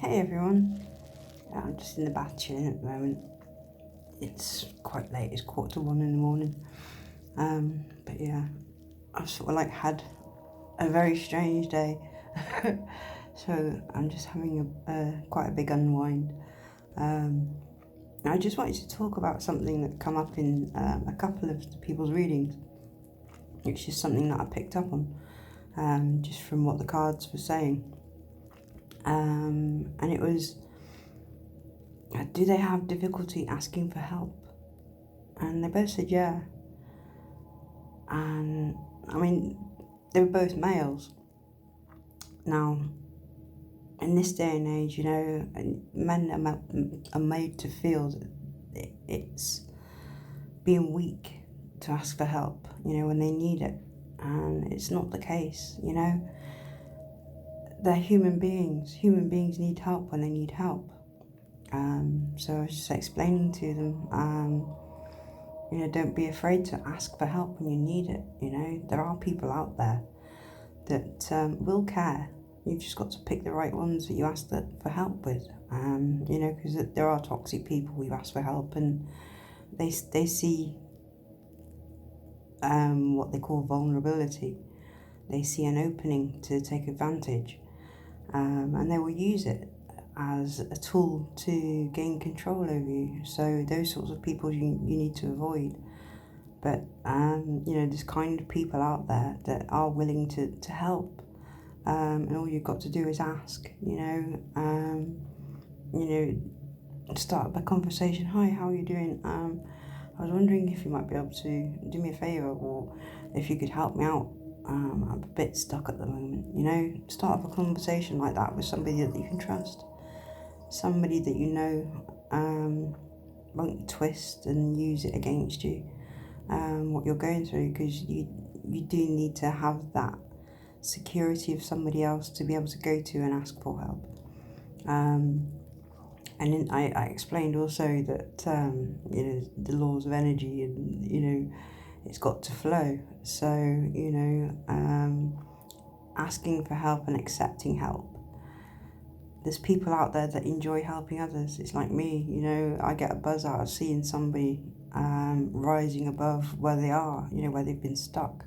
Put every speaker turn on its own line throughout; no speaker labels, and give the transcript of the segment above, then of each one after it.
Hey everyone, I'm just in the bath chilling at the moment. It's quite late, it's 1:45 in the morning. But yeah, I've sort of like had a very strange day. So I'm just having quite a big unwind. I just wanted to talk about something that come up in a couple of people's readings, which is something that I picked up on just from what the cards were saying. And it was, do they have difficulty asking for help? And they both said yeah. And I mean, they were both males. Now, in this day and age, men are made to feel that it's being weak to ask for help, when they need it. And it's not the case, They're human beings. Human beings need help when they need help. So I was just explaining to them, don't be afraid to ask for help when you need it. There are people out there that will care. You've just got to pick the right ones that you ask for help with. Because there are toxic people who ask for help and they see what they call vulnerability. They see an opening to take advantage, and they will use it as a tool to gain control over you. So those sorts of people you need to avoid. But there's kind of people out there that are willing to help, and all you've got to do is ask. Start a conversation. Hi, how are you doing? I was wondering if you might be able to do me a favour, or if you could help me out. I'm a bit stuck at the moment. Start up a conversation like that with somebody that you can trust, somebody that won't twist and use it against you. What you're going through, because you do need to have that security of somebody else to be able to go to and ask for help. And then I explained also that the laws of energy, and it's got to flow. So asking for help and accepting help. There's people out there that enjoy helping others. It's like me, I get a buzz out of seeing somebody rising above where they are, where they've been stuck,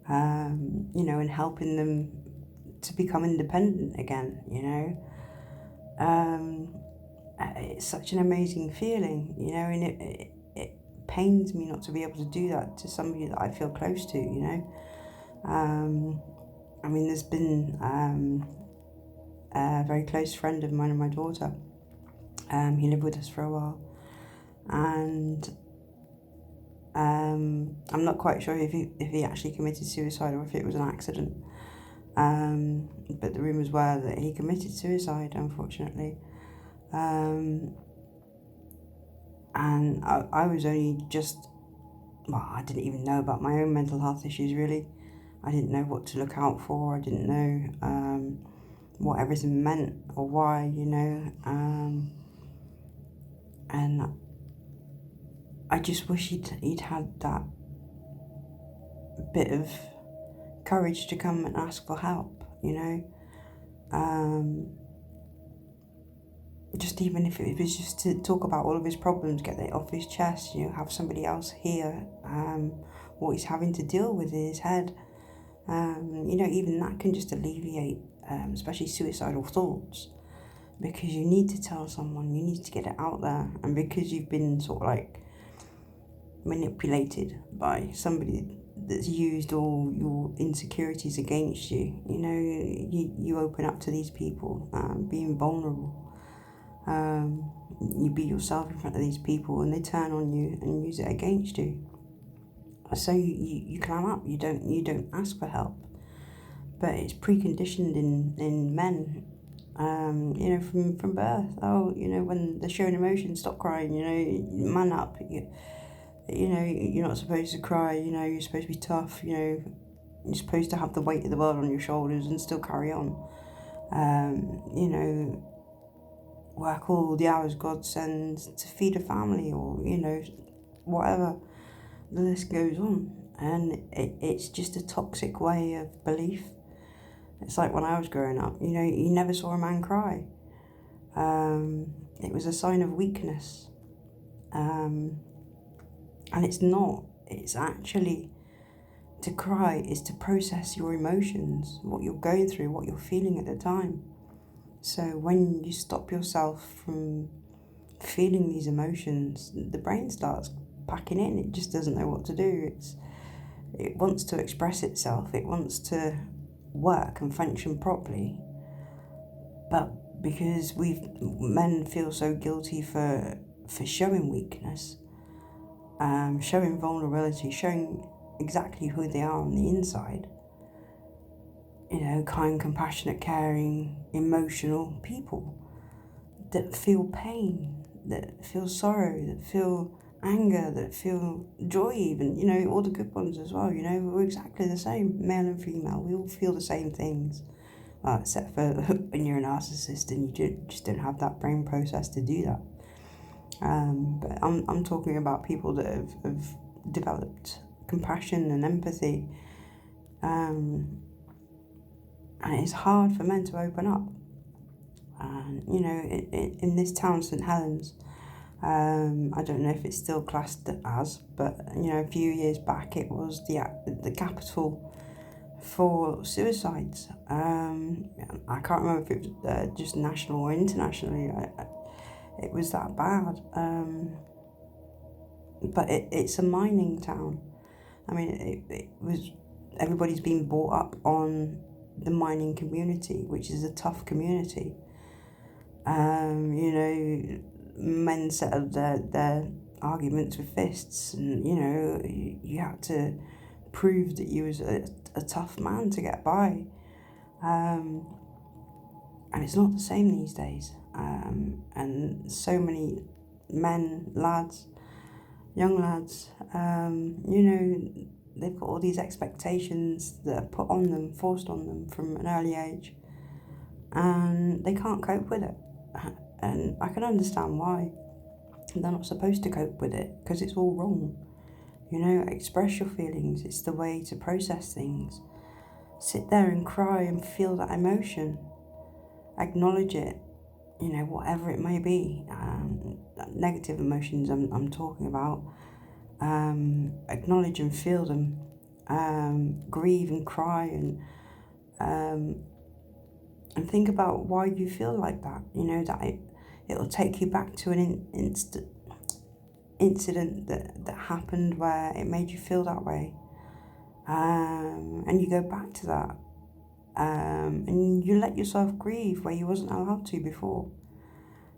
and helping them to become independent again, It's such an amazing feeling, and it pains me not to be able to do that to somebody that I feel close to, there's been a very close friend of mine and my daughter. He lived with us for a while, and I'm not quite sure if he actually committed suicide or if it was an accident. But the rumours were that he committed suicide, unfortunately. And I was only I didn't even know about my own mental health issues, really. I didn't know what to look out for. I didn't know what everything meant or why, and I just wish he'd had that bit of courage to come and ask for help, just even if it was just to talk about all of his problems, get it off his chest, have somebody else hear what he's having to deal with in his head. Even that can just alleviate, especially suicidal thoughts, because you need to tell someone, you need to get it out there, and because you've been sort of like manipulated by somebody that's used all your insecurities against you, you open up to these people, being vulnerable. You be yourself in front of these people and they turn on you and use it against you. So you clam up, you don't ask for help. But it's preconditioned in men, from birth. When they're showing emotion, stop crying, man up. You're not supposed to cry, you're supposed to be tough, you're supposed to have the weight of the world on your shoulders and still carry on. Work all the hours God sends to feed a family, or, whatever. The list goes on. And it's just a toxic way of belief. It's like when I was growing up, you never saw a man cry. It was a sign of weakness. And it's not. It's actually, to cry is to process your emotions, what you're going through, what you're feeling at the time. So when you stop yourself from feeling these emotions, the brain starts packing in. It just doesn't know what to do. It wants to express itself. It wants to work and function properly. But because men feel so guilty for showing weakness, showing vulnerability, showing exactly who they are on the inside, kind, compassionate, caring, emotional people that feel pain, that feel sorrow, that feel anger, that feel joy even, all the good ones as well, we're exactly the same, male and female, we all feel the same things, except for when you're a narcissist and you just don't have that brain process to do that. But I'm talking about people that have developed compassion and empathy, and it's hard for men to open up. And in this town, St Helens, I don't know if it's still classed as, but a few years back it was the capital for suicides. I can't remember if it was just national or internationally. It was that bad. But it's a mining town. I mean, it was, everybody's been brought up on the mining community, which is a tough community. Men settled their arguments with fists, and you had to prove that you was a tough man to get by. And it's not the same these days. And so many men, lads, young lads, they've got all these expectations that are put on them, forced on them from an early age, and they can't cope with it. And I can understand why. They're not supposed to cope with it because it's all wrong. Express your feelings. It's the way to process things. Sit there and cry and feel that emotion. Acknowledge it, whatever it may be. Negative emotions I'm talking about. Acknowledge and feel them. Grieve and cry and think about why you feel like that. That it'll take you back to an incident that happened where it made you feel that way. And you go back to that. And you let yourself grieve where you wasn't allowed to before.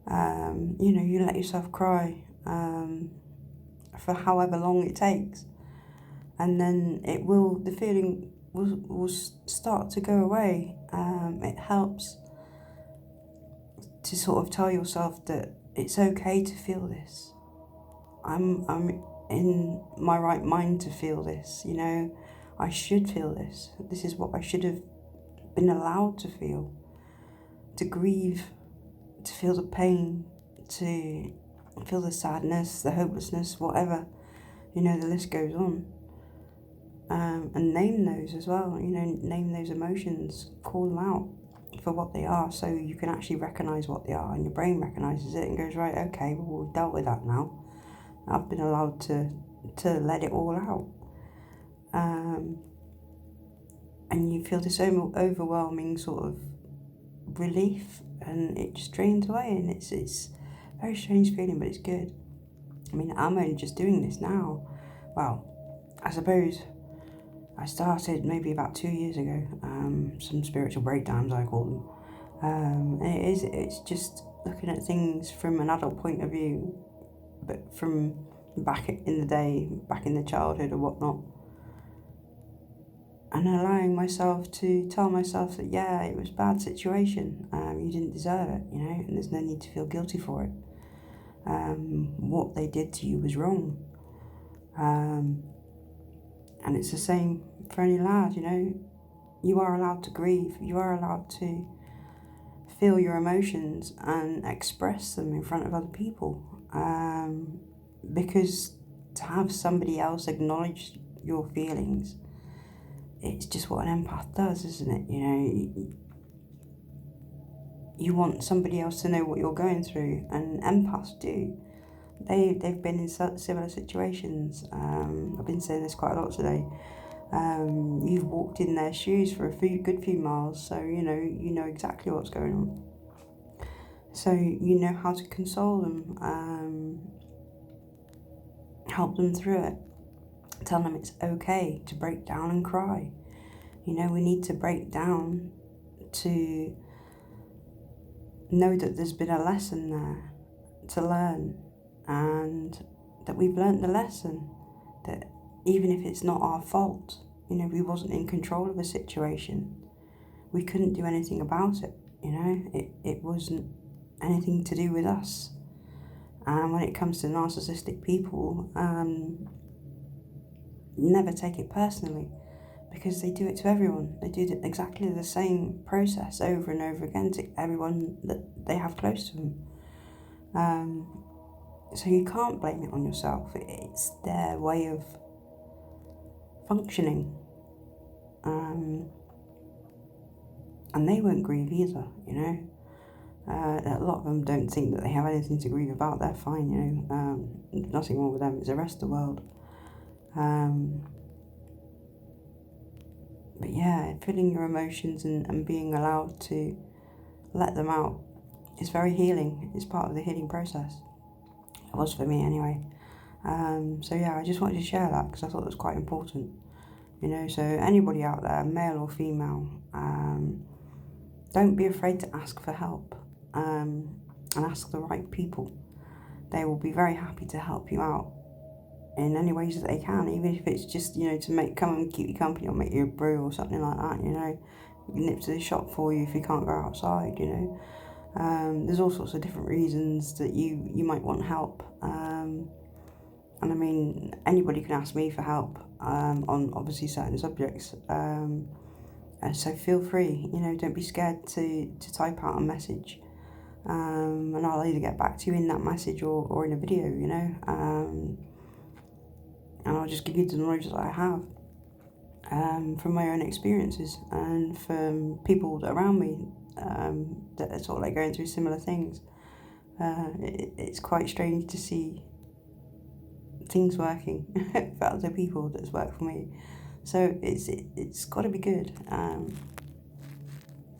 You let yourself cry for however long it takes. And then the feeling will start to go away. It helps to sort of tell yourself that it's okay to feel this. I'm in my right mind to feel this, I should feel this. This is what I should have been allowed to feel. To grieve, to feel the pain, to feel the sadness, the hopelessness, whatever, the list goes on. And name those as well, name those emotions, call them out for what they are, so you can actually recognise what they are, and your brain recognises it and goes, right, okay, well, we've dealt with that now. I've been allowed to let it all out. And you feel this overwhelming sort of relief, and it just drains away, and it's a very strange feeling, but it's good. I mean, I'm only just doing this now. Well, I suppose I started maybe about 2 years ago, some spiritual breakdowns I call them. And it's just looking at things from an adult point of view, but from back in the day, back in the childhood or whatnot. And allowing myself to tell myself that, yeah, it was a bad situation, you didn't deserve it, and there's no need to feel guilty for it. What they did to you was wrong. And it's the same for any lad, you are allowed to grieve, you are allowed to feel your emotions and express them in front of other people. Because to have somebody else acknowledge your feelings, it's just what an empath does, isn't it? you want somebody else to know what you're going through, and empaths do. They've been in similar situations. I've been saying this quite a lot today. You've walked in their shoes for a good few miles, so you know exactly what's going on. So you know how to console them, help them through it, tell them it's okay to break down and cry. We need to break down to know that there's been a lesson there to learn, and that we've learnt the lesson, that even if it's not our fault, we wasn't in control of a situation, we couldn't do anything about it, it wasn't anything to do with us. And when it comes to narcissistic people, never take it personally, because they do it to everyone. They do exactly the same process over and over again to everyone that they have close to them. So you can't blame it on yourself. It's their way of functioning. And they won't grieve either, a lot of them don't think that they have anything to grieve about. They're fine, nothing wrong with them. It's the rest of the world. But yeah, feeling your emotions and being allowed to let them out is very healing. It's part of the healing process. It was for me anyway. So yeah, I just wanted to share that because I thought it was quite important. So anybody out there, male or female, don't be afraid to ask for help, and ask the right people. They will be very happy to help you out in any ways that they can, even if it's just, to come and keep you company or make you a brew or something like that, nip to the shop for you if you can't go outside, There's all sorts of different reasons that you might want help. And I mean, anybody can ask me for help on obviously certain subjects. So feel free, don't be scared to type out a message. And I'll either get back to you in that message or in a video, and I'll just give you the knowledge that I have from my own experiences and from people that are around me that are sort of like going through similar things. It's quite strange to see things working for other people that's worked for me. So it's got to be good.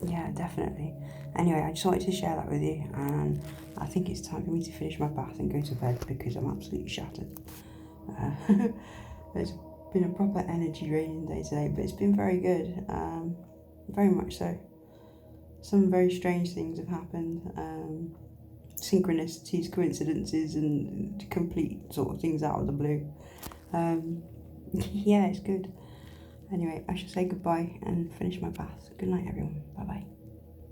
Yeah, definitely. Anyway, I just wanted to share that with you, and I think it's time for me to finish my bath and go to bed because I'm absolutely shattered. It's been a proper energy draining day today, but it's been very good, very much so. Some very strange things have happened, synchronicities, coincidences, and complete sort of things out of the blue. Yeah, it's good. Anyway, I shall say goodbye and finish my bath. Good night, everyone. Bye-bye.